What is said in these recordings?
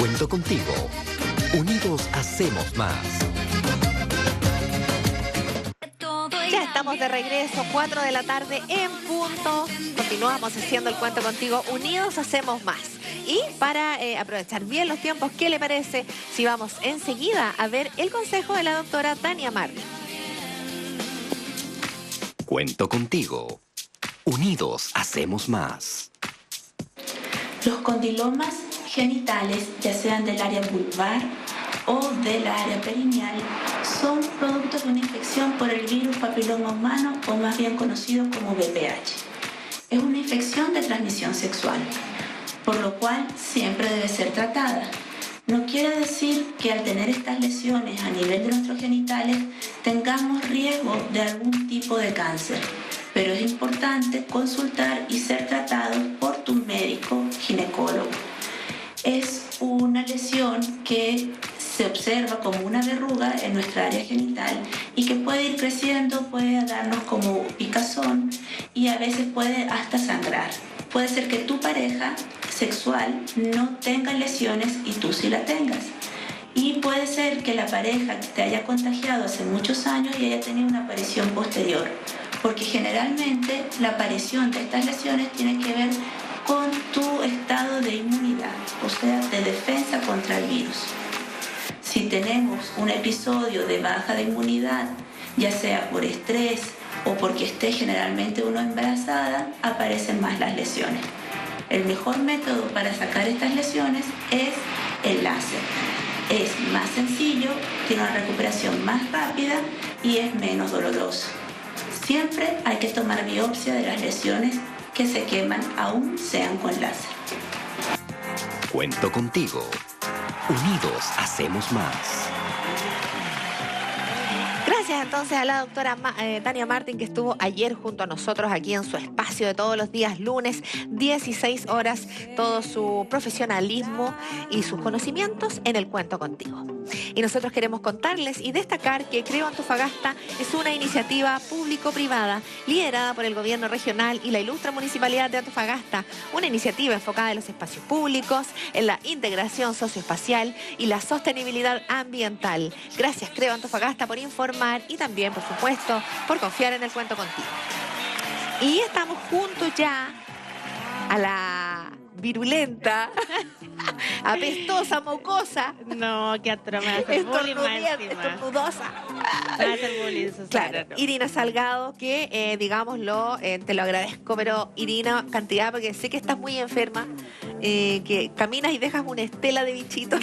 Cuento contigo. Unidos hacemos más. Ya estamos de regreso, 4 de la tarde en punto. Continuamos haciendo el cuento contigo. Unidos hacemos más. Y para aprovechar bien los tiempos, ¿qué le parece si vamos enseguida a ver el consejo de la doctora Tania Martín? Cuento contigo. Unidos hacemos más. Los condilomas genitales, ya sean del área vulvar o del área perineal, son productos de una infección por el virus papiloma humano, o más bien conocido como VPH. Es una infección de transmisión sexual, por lo cual siempre debe ser tratada. No quiere decir que al tener estas lesiones a nivel de nuestros genitales tengamos riesgo de algún tipo de cáncer, pero es importante consultar y ser tratado por tu médico ginecólogo. Es una lesión que se observa como una verruga en nuestra área genital y que puede ir creciendo, puede darnos como picazón y a veces puede hasta sangrar. Puede ser que tu pareja sexual no tenga lesiones y tú sí la tengas. Y puede ser que la pareja te haya contagiado hace muchos años y haya tenido una aparición posterior, porque generalmente la aparición de estas lesiones tiene que ver con tu estado de inmunidad, o sea, de defensa contra el virus. Si tenemos un episodio de baja de inmunidad, ya sea por estrés o porque esté generalmente uno embarazada, aparecen más las lesiones. El mejor método para sacar estas lesiones es el láser. Es más sencillo, tiene una recuperación más rápida y es menos doloroso. Siempre hay que tomar biopsia de las lesiones que se queman, aún sean con láser. Cuento contigo. Unidos hacemos más. Gracias entonces a la doctora Tania Martín, que estuvo ayer junto a nosotros aquí en su espacio de todos los días lunes, 16 horas, todo su profesionalismo y sus conocimientos en el Cuento Contigo. Y nosotros queremos contarles y destacar que Creo Antofagasta es una iniciativa público-privada liderada por el gobierno regional y la ilustre municipalidad de Antofagasta, una iniciativa enfocada en los espacios públicos, en la integración socioespacial y la sostenibilidad ambiental. Gracias Creo Antofagasta por informar y también, por supuesto, por confiar en el Cuento Contigo. Y estamos juntos ya a la virulenta, apestosa, mocosa. No, qué atroz, me va a hacer bullying más encima. Estornudosa. Me va a hacer bullying, Susana. Claro, No. Irina Salgado, que digámoslo, te lo agradezco, pero Irina, cantidad, porque sé que estás muy enferma, que caminas y dejas una estela de bichitos.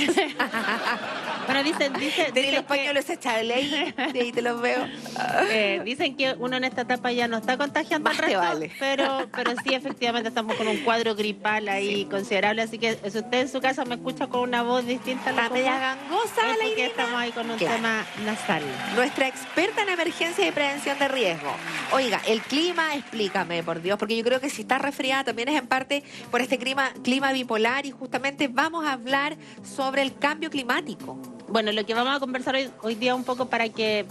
Bueno, dicen Tenés los pañuelos echados de ahí te los veo. dicen que uno en esta etapa ya no está contagiando Más al te resto, vale. pero sí, efectivamente estamos con un cuadro gripal ahí considerable, así que si usted en su casa me escucha con una voz distinta a la Está media gangosa la porque Irina. estamos ahí con un Claro. tema nasal. Nuestra experta en emergencia y prevención de riesgo. Oiga, el clima, explícame, por Dios, porque yo creo que si está resfriada también es en parte por este clima bipolar y justamente vamos a hablar sobre el cambio climático. Bueno, lo que vamos a conversar hoy día un poco para que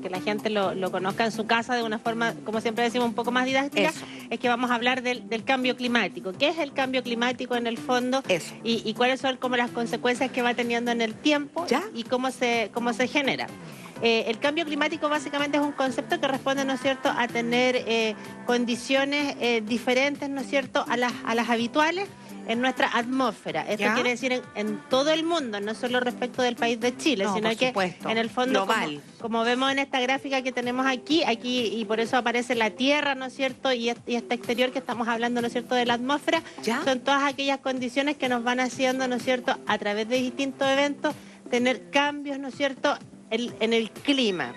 la gente lo conozca en su casa de una forma, como siempre decimos, un poco más didáctica, Eso. es que vamos a hablar del cambio climático. ¿Qué es el cambio climático en el fondo? Eso. Y cuáles son como las consecuencias que va teniendo en el tiempo. ¿Ya? Y cómo se genera. El cambio climático básicamente es un concepto que responde, ¿no es cierto?, a tener condiciones diferentes, ¿no es cierto?, a las habituales en nuestra atmósfera. Esto ¿Ya? quiere decir en todo el mundo, no solo respecto del país de Chile, No, sino por que supuesto. en el fondo, Global. como vemos en esta gráfica que tenemos aquí, y por eso aparece la Tierra, ¿no es cierto?, y este exterior que estamos hablando, ¿no es cierto?, de la atmósfera, ¿Ya? son todas aquellas condiciones que nos van haciendo, ¿no es cierto?, a través de distintos eventos, tener cambios, ¿no es cierto?, en el clima,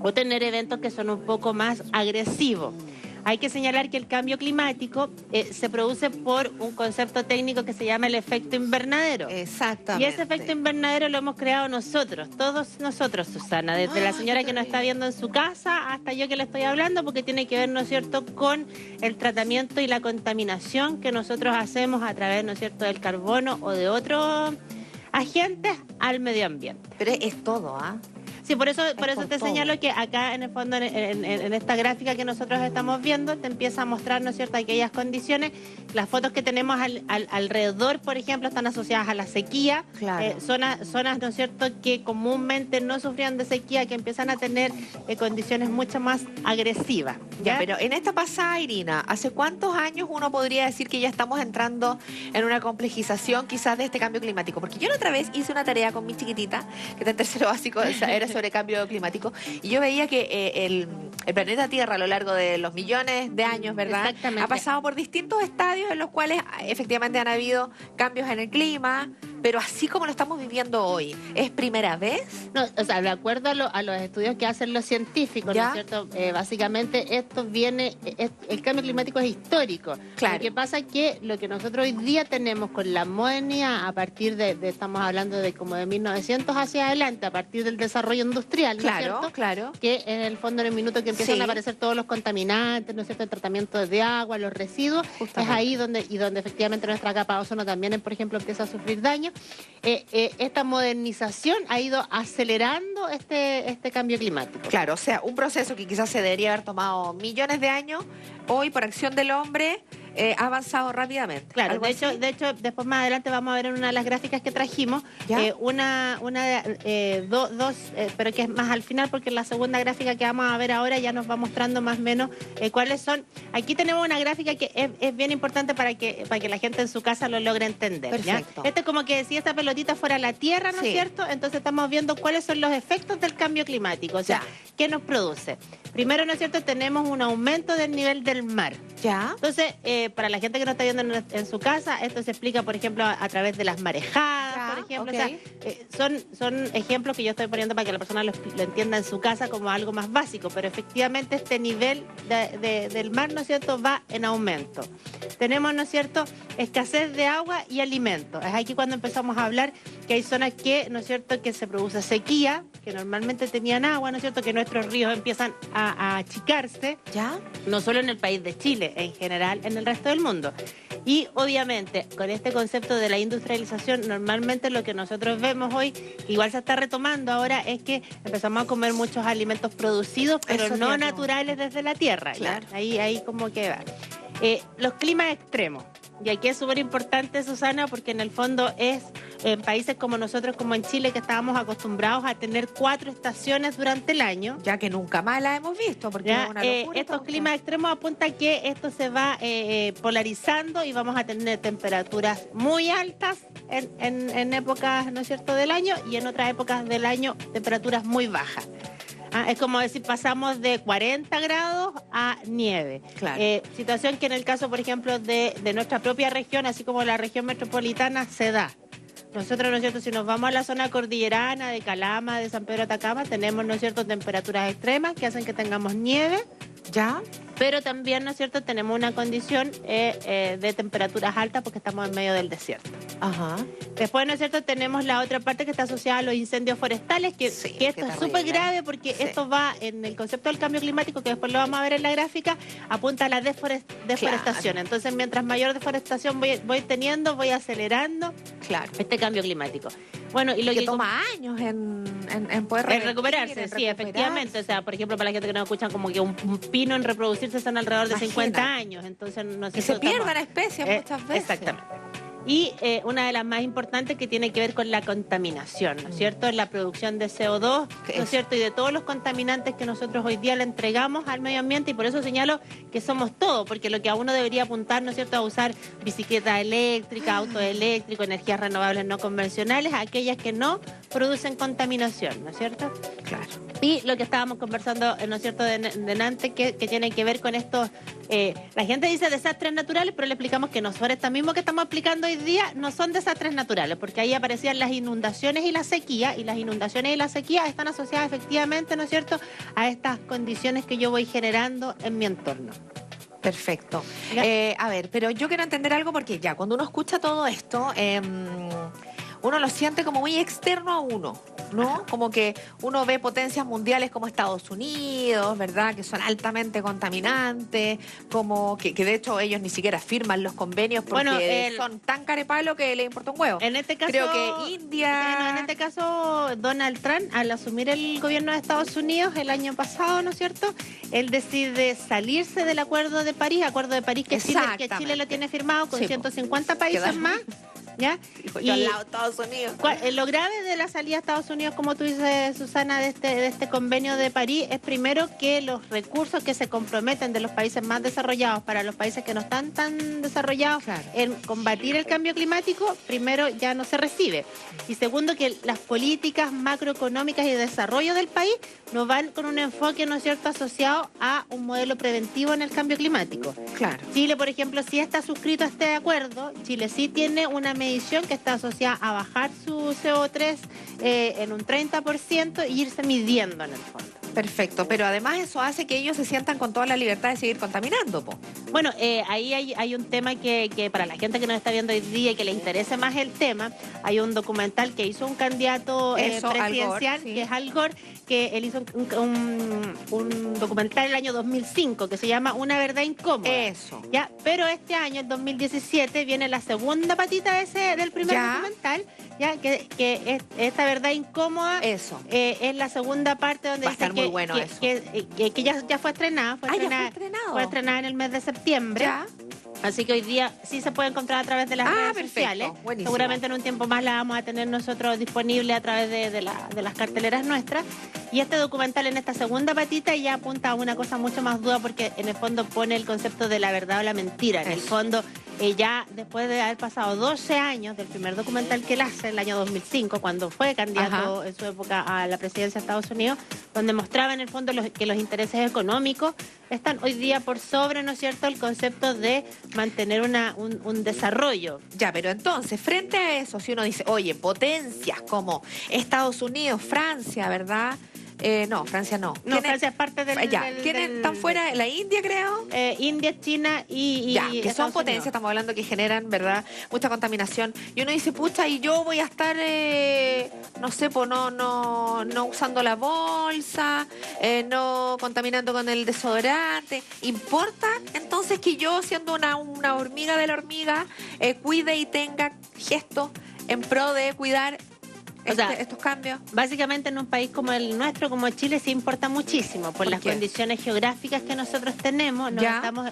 o tener eventos que son un poco más agresivos. Hay que señalar que el cambio climático se produce por un concepto técnico que se llama el efecto invernadero. Exactamente. Y ese efecto invernadero lo hemos creado nosotros, todos nosotros, Susana, desde la señora que nos está viendo en su casa hasta yo que le estoy hablando, porque tiene que ver, ¿no es cierto?, con el tratamiento y la contaminación que nosotros hacemos a través, ¿no es cierto?, del carbono o de otros agentes al medio ambiente. Pero es todo, ¿ah? Sí, por eso con te todo. señalo que acá en el fondo, en esta gráfica que nosotros estamos viendo, te empieza a mostrar, ¿no es cierto?, aquellas condiciones. Las fotos que tenemos alrededor, por ejemplo, están asociadas a la sequía. Claro. Zonas, ¿no es cierto?, que comúnmente no sufrían de sequía, que empiezan a tener condiciones mucho más agresivas. Ya, pero en esta pasada, Irina, ¿hace cuántos años uno podría decir que ya estamos entrando en una complejización quizás de este cambio climático? Porque yo la otra vez hice una tarea con mi chiquitita, que está en tercero básico, era sobre cambio climático, y yo veía que el planeta Tierra a lo largo de los millones de años, ¿verdad?, Exactamente. ha pasado por distintos estadios en los cuales efectivamente han habido cambios en el clima, pero así como lo estamos viviendo hoy, ¿es primera vez? No, o sea, de acuerdo a los estudios que hacen los científicos, ¿no ¿Ya? es cierto? Básicamente esto viene, el cambio climático es histórico. Claro. Lo que pasa es que lo que nosotros hoy día tenemos con la modernidad, a partir estamos hablando de como de 1900 hacia adelante, a partir del desarrollo industrial, ¿no es Claro, cierto? claro. Que en el fondo, en el minuto que empiezan Sí. a aparecer todos los contaminantes, ¿no es cierto?, el tratamiento de agua, los residuos, Justamente. es ahí donde efectivamente nuestra capa de ozono también, por ejemplo, empieza a sufrir daño. Esta modernización ha ido acelerando este cambio climático. Claro, o sea, un proceso que quizás se debería haber tomado millones de años, hoy por acción del hombre ha avanzado rápidamente. Claro, ¿Algo de hecho, así? después más adelante vamos a ver en una de las gráficas que trajimos, ¿Ya? dos, pero que es más al final, porque en la segunda gráfica que vamos a ver ahora ya nos va mostrando más o menos cuáles son. Aquí tenemos una gráfica que es bien importante para que la gente en su casa lo logre entender. ¿ya? Perfecto. Este es como que si esta pelotita fuera la Tierra, ¿no Sí. es cierto? Entonces estamos viendo cuáles son los efectos del cambio climático, o sea, Ya. ¿qué nos produce? Primero, ¿no es cierto?, tenemos un aumento del nivel del mar. ¿Ya? Entonces, para la gente que no está viendo en su casa, esto se explica, por ejemplo, a través de las marejadas, Ya, por ejemplo. ok. O sea, son ejemplos que yo estoy poniendo para que la persona lo entienda en su casa como algo más básico, pero efectivamente este nivel del mar, ¿no es cierto?, va en aumento. Tenemos, ¿no es cierto?, escasez de agua y alimentos. Es aquí cuando empezamos a hablar que hay zonas que, ¿no es cierto?, que se produce sequía, que normalmente tenían agua, ¿no es cierto?, que nuestros ríos empiezan a achicarse, ¿Ya? no solo en el país de Chile, en general en el resto del mundo. Y obviamente con este concepto de la industrialización, normalmente lo que nosotros vemos hoy, que igual se está retomando ahora, es que empezamos a comer muchos alimentos producidos, pero Eso te no iba a naturales desde la tierra. ¿ya? Claro. Ahí como que va. Los climas extremos. Y aquí es súper importante, Susana, porque en el fondo es en países como nosotros, como en Chile, que estábamos acostumbrados a tener 4 estaciones durante el año. Ya que nunca más la hemos visto, porque Ya, es una locura. estos todo. climas extremos apuntan que esto se va polarizando y vamos a tener temperaturas muy altas en épocas, ¿no es cierto?, del año, y en otras épocas del año temperaturas muy bajas. Es como decir, pasamos de 40 grados a nieve. Claro. Situación que en el caso, por ejemplo, de nuestra propia región, así como la región metropolitana, se da. Nosotros, ¿no es cierto?, si nos vamos a la zona cordillerana de Calama, de San Pedro de Atacama, tenemos, ¿no es cierto?, temperaturas extremas que hacen que tengamos nieve, ¿Ya? pero también, ¿no es cierto?, tenemos una condición de temperaturas altas porque estamos en medio del desierto. Ajá. Después, ¿no es cierto?, tenemos la otra parte que está asociada a los incendios forestales, que Sí, esto qué es terrible. súper grave porque Sí. esto va en el concepto del cambio climático, que después lo vamos a ver en la gráfica, apunta a la deforestación. Claro. Entonces, mientras mayor deforestación voy teniendo, voy acelerando Claro. este cambio climático. Bueno, y lo Que toma años en poder en recuperarse, en sí, efectivamente. O sea, por ejemplo, para la gente que no escucha, como que un pino en reproducirse son alrededor de 50 Imagínate. años. Entonces, no sé Que si se estamos- pierdan especies muchas veces. Exactamente. Y una de las más importantes que tiene que ver con la contaminación, ¿no es cierto? La producción de CO2, ¿Qué ¿no es? es cierto? Y de todos los contaminantes que nosotros hoy día le entregamos al medio ambiente, y por eso señalo que somos todo, porque lo que a uno debería apuntar, ¿no es cierto?, a usar bicicleta eléctrica, auto eléctrico, energías renovables no convencionales, aquellas que no producen contaminación, ¿no es cierto? Claro. Y lo que estábamos conversando, ¿no es cierto?, delante, que tiene que ver con estos... la gente dice desastres naturales, pero le explicamos que nosotros esta mismo que estamos explicando hoy día no son desastres naturales, porque ahí aparecían las inundaciones y la sequía, y las inundaciones y la sequía están asociadas efectivamente, ¿no es cierto?, a estas condiciones que yo voy generando en mi entorno. Perfecto. Ya. A ver, pero yo quiero entender algo porque ya, cuando uno escucha todo esto, uno lo siente como muy externo a uno, ¿no? Como que uno ve potencias mundiales como Estados Unidos, ¿verdad? Que son altamente contaminantes, como que de hecho ellos ni siquiera firman los convenios porque son tan carepalo que le importa un huevo. En este caso, creo que India... en este caso, Donald Trump, al asumir el gobierno de Estados Unidos el año pasado, ¿no es cierto? Él decide salirse del Acuerdo de París que Chile lo tiene firmado con 150 países más. ¿Ya? Y al lado de Estados Unidos. Lo grave de la salida a Estados Unidos, como tú dices, Susana, de este convenio de París, es primero que los recursos que se comprometen de los países más desarrollados para los países que no están tan desarrollados en combatir el cambio climático, primero ya no se recibe. Y segundo, que las políticas macroeconómicas y de desarrollo del país no van con un enfoque, ¿no es cierto?, asociado a un modelo preventivo en el cambio climático. Claro. Chile, por ejemplo, sí está suscrito a este acuerdo. Chile sí tiene una medición que está asociada a bajar su CO3 en un 30% y irse midiendo en el fondo. Perfecto, pero además eso hace que ellos se sientan con toda la libertad de seguir contaminando, po. Bueno, ahí hay un tema que para la gente que nos está viendo hoy día y que le interese más el tema, hay un documental que hizo un candidato presidencial, que es Al Gore, que él hizo un documental en el año 2005 que se llama Una verdad incómoda. Eso. ¿Ya? Pero este año, el 2017, viene la segunda patita del primer documental, ¿ya? Que es esta verdad incómoda. Eso. Es la segunda parte donde va a estar muy bueno eso. Que ya fue estrenada. Fue estrenada en el mes de septiembre. Ya. Así que hoy día sí se puede encontrar a través de las redes perfecto. sociales. Buenísimo. Seguramente en un tiempo más la vamos a tener nosotros disponible a través de las carteleras nuestras. Y este documental en esta segunda patita ya apunta a una cosa mucho más dura porque en el fondo pone el concepto de la verdad o la mentira. En el fondo, ya después de haber pasado 12 años del primer documental que él hace, el año 2005, cuando fue candidato en su época a la presidencia de Estados Unidos, donde mostraba en el fondo que los intereses económicos están hoy día por sobre, ¿no es cierto?, el concepto de mantener un desarrollo. Ya, pero entonces, frente a eso, si uno dice, oye, potencias como Estados Unidos, Francia, ¿verdad? No, Francia no. No, Francia es parte del... ¿Quiénes están fuera? La India, creo. India, China y que son potencias, estamos hablando que generan, ¿verdad?, mucha contaminación. Y uno dice, pucha, y yo voy a estar, no sé, pues no usando la bolsa, no contaminando con el desodorante. ¿Importa entonces que yo, siendo una hormiga de la hormiga, cuide y tenga gestos en pro de cuidar estos cambios? Básicamente en un país como el nuestro, como Chile, sí importa muchísimo por las condiciones geográficas que nosotros tenemos. Nos estamos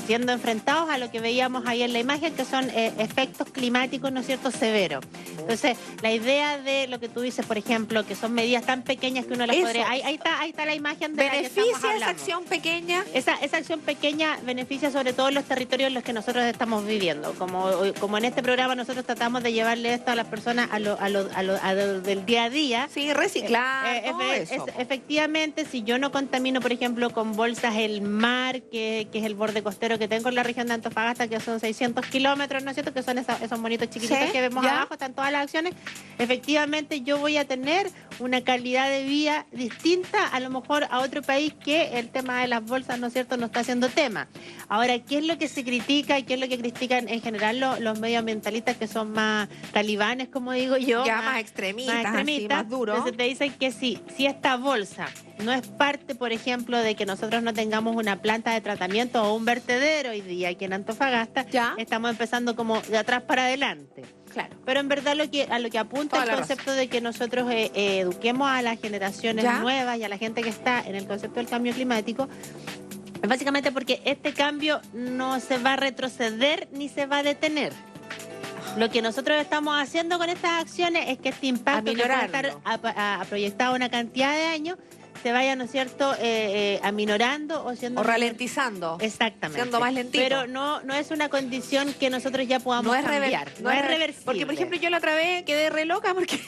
siendo enfrentados a lo que veíamos ahí en la imagen, que son efectos climáticos, ¿no es cierto?, severos. Entonces, la idea de lo que tú dices, por ejemplo, que son medidas tan pequeñas que uno las podría... Ahí está la imagen de la que estamos hablando. ¿Beneficia esa acción pequeña? Esa acción pequeña beneficia sobre todo los territorios en los que nosotros estamos viviendo. Como en este programa nosotros tratamos de llevarle esto a las personas a lo del día a día. Sí, reciclar, todo eso. Efectivamente, si yo no contamino, por ejemplo, con bolsas el mar, que es el borde costero que tengo en la región de Antofagasta, que son 600 kilómetros, ¿no es cierto?, que son esos monitos chiquititos que vemos abajo, están todas las acciones. Efectivamente, yo voy a tener una calidad de vida distinta a lo mejor a otro país que el tema de las bolsas, ¿no es cierto?, no está haciendo tema. Ahora, ¿qué es lo que se critica y qué es lo que critican en general los medioambientalistas, que son más talibanes, como digo yo? Ya más extremistas, más duros. Entonces te dicen que si esta bolsa no es parte, por ejemplo, de que nosotros no tengamos una planta de tratamiento o un vertedero hoy día aquí en Antofagasta, estamos empezando como de atrás para adelante. Claro. Pero en verdad a lo que apunta el concepto de que nosotros eduquemos a las generaciones nuevas y a la gente que está en el concepto del cambio climático, es básicamente porque este cambio no se va a retroceder ni se va a detener. Lo que nosotros estamos haciendo con estas acciones es que este impacto que puede estar proyectado una cantidad de años se vaya, ¿no es cierto?, aminorando o ralentizando. Exactamente. Siendo más lentito. Pero no es una condición que nosotros ya podamos cambiar. No es reversible. Porque, por ejemplo, yo la otra vez quedé re loca porque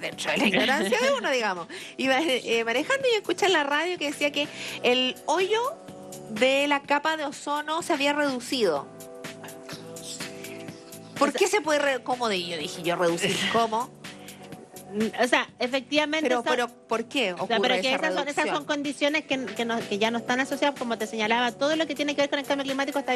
dentro de la ignorancia de uno, digamos, iba manejando y escuché en la radio que decía que el hoyo de la capa de ozono se había reducido. ¿Por qué se puede ¿Cómo? Yo dije, reducir, ¿cómo? O sea, efectivamente... Pero ¿por qué ocurre pero que esa esas reducción? son condiciones que ya no están asociadas, como te señalaba, todo lo que tiene que ver con el cambio climático está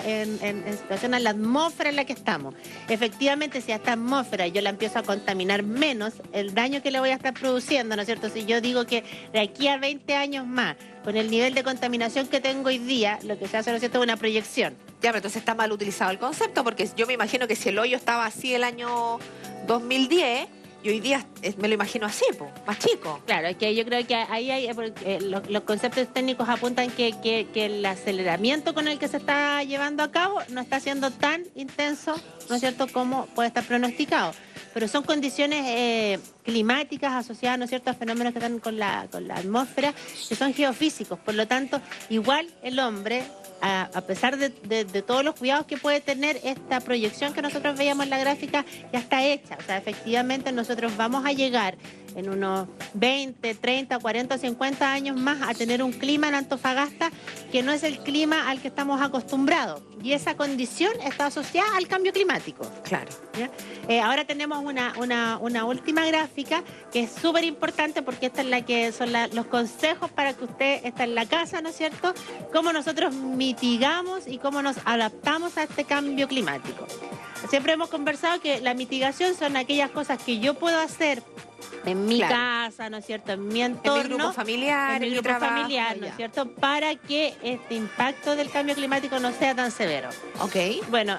en situación a la atmósfera en la que estamos. Efectivamente, si a esta atmósfera yo la empiezo a contaminar menos, el daño que le voy a estar produciendo, ¿no es cierto? Si yo digo que de aquí a 20 años más, con el nivel de contaminación que tengo hoy día, lo que se hace, ¿no es cierto?, es una proyección. Ya, pero entonces está mal utilizado el concepto, porque yo me imagino que si el hoyo estaba así el año 2010... y hoy día me lo imagino así, más chico. Claro, es que yo creo que ahí hay, los conceptos técnicos apuntan que el aceleramiento con el que se está llevando a cabo no está siendo tan intenso, ¿no es cierto?, como puede estar pronosticado. Pero son condiciones climáticas asociadas, ¿no es cierto?, a fenómenos que están con la atmósfera, que son geofísicos. Por lo tanto, igual el hombre, a pesar de todos los cuidados que puede tener, esta proyección que nosotros veíamos en la gráfica ya está hecha. O sea, efectivamente nosotros vamos a llegar en unos 20, 30, 40, 50 años más a tener un clima en Antofagasta que no es el clima al que estamos acostumbrados. Y esa condición está asociada al cambio climático. Claro. ¿Ya? Ahora tenemos una última gráfica que es súper importante, porque esta es la que son los consejos para que usted está en la casa, ¿no es cierto? Cómo nosotros mitigamos y cómo nos adaptamos a este cambio climático. Siempre hemos conversado que la mitigación son aquellas cosas que yo puedo hacer en mi casa, ¿no es cierto?, en mi entorno, en mi grupo familiar, en mi grupo trabajo, familiar, ¿no es cierto?, para que este impacto del cambio climático no sea tan severo. Ok. Bueno,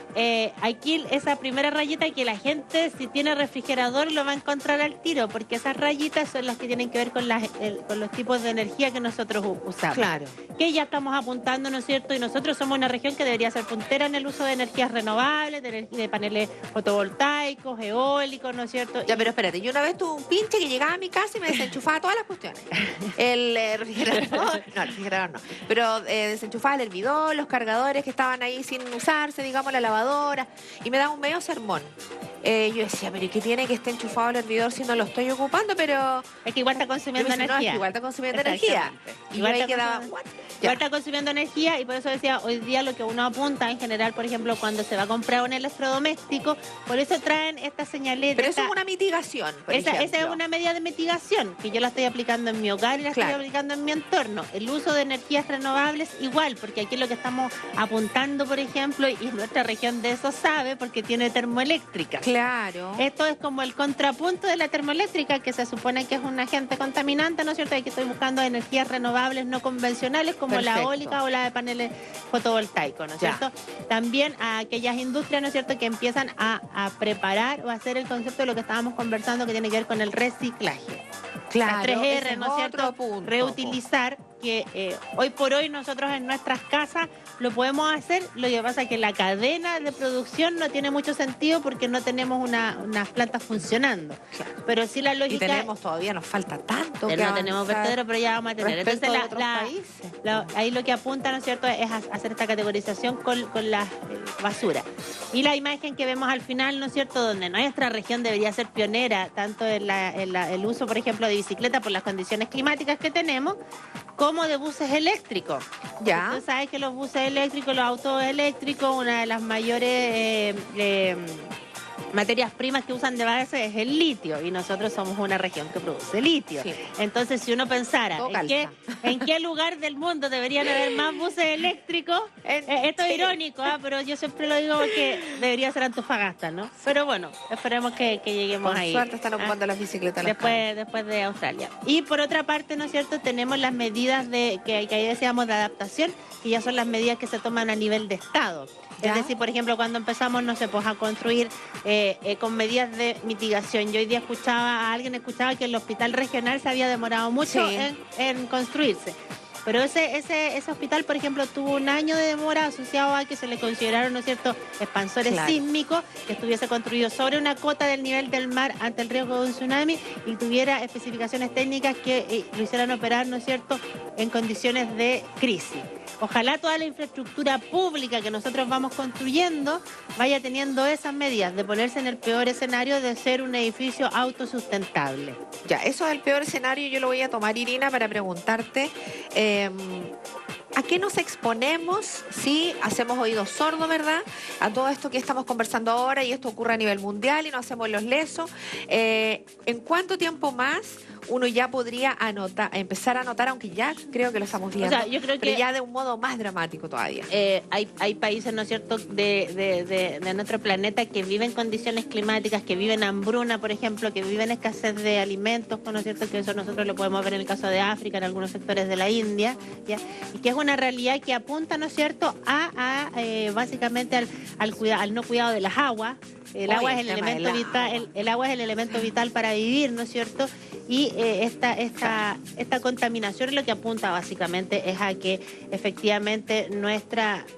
aquí esa primera rayita, que la gente, si tiene refrigerador, lo va a encontrar al tiro, porque esas rayitas son las que tienen que ver con los tipos de energía que nosotros usamos. Claro. Que ya estamos apuntando, ¿no es cierto? Y nosotros somos una región que debería ser puntera en el uso de energías renovables, de paneles fotovoltaicos, eólicos, ¿no es cierto? Ya, pero espérate, yo una vez tuve un pinche que llegaba a mi casa y me desenchufaba todas las cuestiones. El refrigerador, no, el refrigerador no, pero desenchufaba el hervidor, los cargadores que estaban ahí sin usarse, digamos, la lavadora, y me daba un medio sermón. Yo decía, pero ¿y qué tiene que esté enchufado el hervidor si no lo estoy ocupando? Pero... es que igual está consumiendo yo me decía, energía. No, es que igual está consumiendo energía. Y igual yo ahí quedaba... Igual está consumiendo energía, y por eso decía, hoy día lo que uno apunta en general, por ejemplo, cuando se va a comprar un electrodoméstico, por eso traen esta señaleta. Pero eso es una mitigación, por ejemplo. Esa es una medida de mitigación, que yo la estoy aplicando en mi hogar y la estoy aplicando en mi entorno. El uso de energías renovables igual, porque aquí lo que estamos apuntando, por ejemplo, y nuestra región de eso sabe, porque tiene termoeléctrica. Claro. Esto es como el contrapunto de la termoeléctrica, que se supone que es un agente contaminante, ¿no es cierto? Y que estoy buscando energías renovables no convencionales, como la eólica o la de paneles fotovoltaicos, ¿no es cierto? También a aquellas industrias, ¿no es cierto?, que empiezan a preparar o a hacer el concepto de lo que estábamos conversando, que tiene que ver con el reciclaje. Claro, las 3R, ¿no es cierto? Punto, reutilizar, que hoy por hoy nosotros en nuestras casas lo podemos hacer. Lo que pasa es que la cadena de producción no tiene mucho sentido porque no tenemos unas plantas funcionando. Claro. Pero sí la lógica... Y tenemos todavía, nos falta tanto que no tenemos vertedero, pero ya vamos a tener. Entonces ahí lo que apunta, ¿no es cierto?, es hacer esta categorización con la basura. Y la imagen que vemos al final, ¿no es cierto?, donde nuestra región debería ser pionera, tanto en el uso, por ejemplo, de bicicleta por las condiciones climáticas que tenemos, como de buses eléctricos. Ya. Tú sabes que los buses eléctricos, los autos eléctricos, una de las mayores materias primas que usan de base es el litio, y nosotros somos una región que produce litio. Sí. Entonces, si uno pensara en qué lugar del mundo deberían haber más buses eléctricos, esto es irónico, pero yo siempre lo digo que debería ser Antofagasta, ¿no? Pero bueno, esperemos que lleguemos ahí. Por suerte están ocupando las bicicletas. Después de Australia. Y por otra parte, ¿no es cierto?, tenemos las medidas que ahí decíamos de adaptación, que ya son las medidas que se toman a nivel de Estado. ¿Ya? Es decir, por ejemplo, cuando empezamos, no sé, pues a construir con medidas de mitigación. Yo hoy día escuchaba que el hospital regional se había demorado mucho en construirse. Pero ese hospital, por ejemplo, tuvo un año de demora asociado a que se le consideraron, ¿no es cierto?, expansores sísmicos, que estuviese construido sobre una cota del nivel del mar ante el riesgo de un tsunami y tuviera especificaciones técnicas que lo hicieran operar, ¿no es cierto?, en condiciones de crisis. Ojalá toda la infraestructura pública que nosotros vamos construyendo vaya teniendo esas medidas de ponerse en el peor escenario de ser un edificio autosustentable. Ya, eso es el peor escenario. Yo lo voy a tomar, Irina, para preguntarte, ¿a qué nos exponemos si hacemos oídos sordos, verdad? A todo esto que estamos conversando ahora, y esto ocurre a nivel mundial y nos hacemos los lesos. ¿En cuánto tiempo más uno ya podría empezar a anotar, aunque ya creo que lo estamos viendo, o sea, yo creo pero que ya de un modo más dramático todavía? Hay países, ¿no es cierto?, de nuestro planeta que viven condiciones climáticas, que viven hambruna, por ejemplo, que viven escasez de alimentos, ¿no es cierto?, que eso nosotros lo podemos ver en el caso de África, en algunos sectores de la India, ¿ya? Y que es una realidad que apunta, ¿no es cierto?, básicamente al no cuidado de las aguas. El agua es el elemento vital, el agua es el elemento vital para vivir, ¿no es cierto? Y esta contaminación es lo que apunta básicamente es a que efectivamente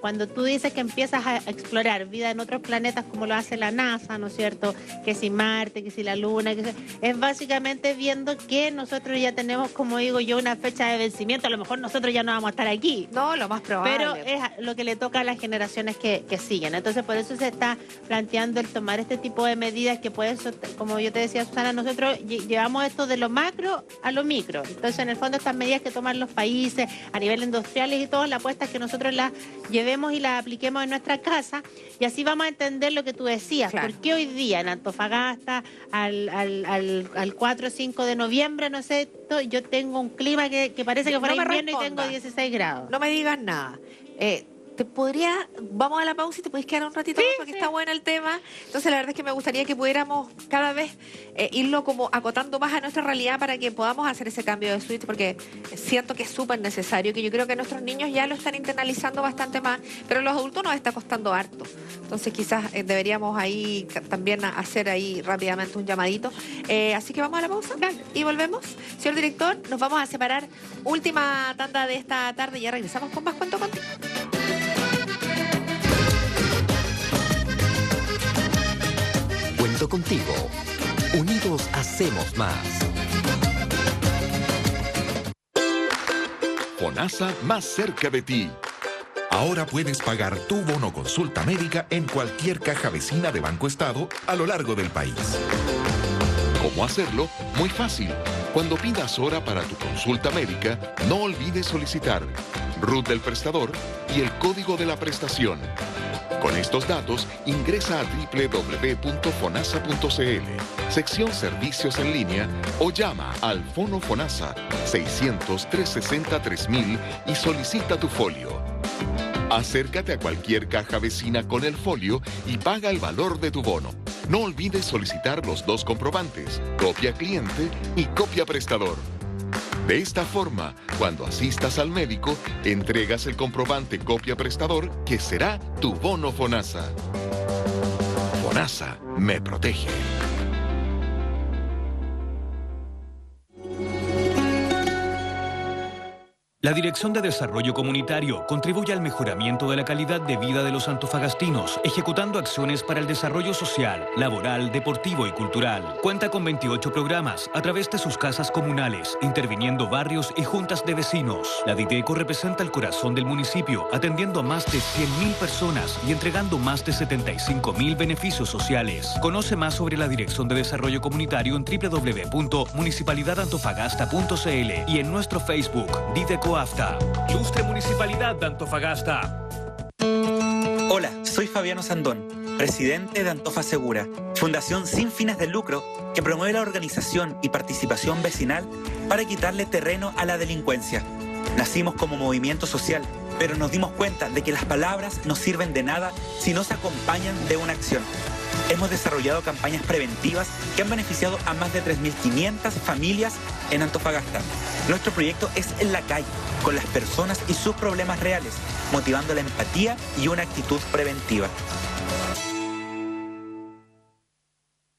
cuando tú dices que empiezas a explorar vida en otros planetas como lo hace la NASA, ¿no es cierto? Que si Marte, que si la Luna, es básicamente viendo que nosotros ya tenemos, como digo yo, una fecha de vencimiento. A lo mejor nosotros ya no vamos a estar aquí. No, lo más probable. Pero es lo que le toca a las generaciones que siguen. Entonces, por eso se está planteando el tomar este tipo de medidas que pueden, como yo te decía, Susana, nosotros llevamos esto de lo macro a lo micro. Entonces, en el fondo, estas medidas que toman los países a nivel industriales y todo, la apuesta es que nosotros las llevemos y las apliquemos en nuestra casa, y así vamos a entender lo que tú decías. Claro. ¿Por qué hoy día en Antofagasta, al 4 o 5 de noviembre, no sé, yo tengo un clima que parece que fuera invierno y tengo 16 grados? No me digas nada. Vamos a la pausa y te puedes quedar un ratito más porque está bueno el tema. Entonces la verdad es que me gustaría que pudiéramos cada vez irlo como acotando más a nuestra realidad para que podamos hacer ese cambio de switch, porque siento que es súper necesario, que yo creo que nuestros niños ya lo están internalizando bastante más, pero a los adultos nos está costando harto. Entonces quizás deberíamos ahí también hacer ahí rápidamente un llamadito. Así que vamos a la pausa y volvemos. Señor director, nos vamos a separar. Última tanda de esta tarde y ya regresamos con más Cuento Contigo. Cuento Contigo. Unidos hacemos más. FONASA más cerca de ti. Ahora puedes pagar tu bono consulta médica en cualquier caja vecina de Banco Estado a lo largo del país. ¿Cómo hacerlo? Muy fácil. Cuando pidas hora para tu consulta médica, no olvides solicitar RUT del prestador y el código de la prestación. Con estos datos, ingresa a www.fonasa.cl, sección Servicios en línea, o llama al Fono FONASA 600-360-3000 y solicita tu folio. Acércate a cualquier caja vecina con el folio y paga el valor de tu bono. No olvides solicitar los dos comprobantes, copia cliente y copia prestador. De esta forma, cuando asistas al médico, entregas el comprobante copia prestador, que será tu bono FONASA. FONASA me protege. La Dirección de Desarrollo Comunitario contribuye al mejoramiento de la calidad de vida de los antofagastinos, ejecutando acciones para el desarrollo social, laboral, deportivo y cultural. Cuenta con 28 programas a través de sus casas comunales, interviniendo barrios y juntas de vecinos. La Dideco representa el corazón del municipio, atendiendo a más de 100.000 personas y entregando más de 75.000 beneficios sociales. Conoce más sobre la Dirección de Desarrollo Comunitario en www.municipalidadantofagasta.cl y en nuestro Facebook, Dideco AFTA. Ilustre Municipalidad de Antofagasta. Hola, soy Fabiano Sandón, presidente de Antofa Segura, fundación sin fines de lucro que promueve la organización y participación vecinal para quitarle terreno a la delincuencia. Nacimos como movimiento social, pero nos dimos cuenta de que las palabras no sirven de nada si no se acompañan de una acción. Hemos desarrollado campañas preventivas que han beneficiado a más de 3.500 familias en Antofagasta. Nuestro proyecto es en la calle, con las personas y sus problemas reales, motivando la empatía y una actitud preventiva.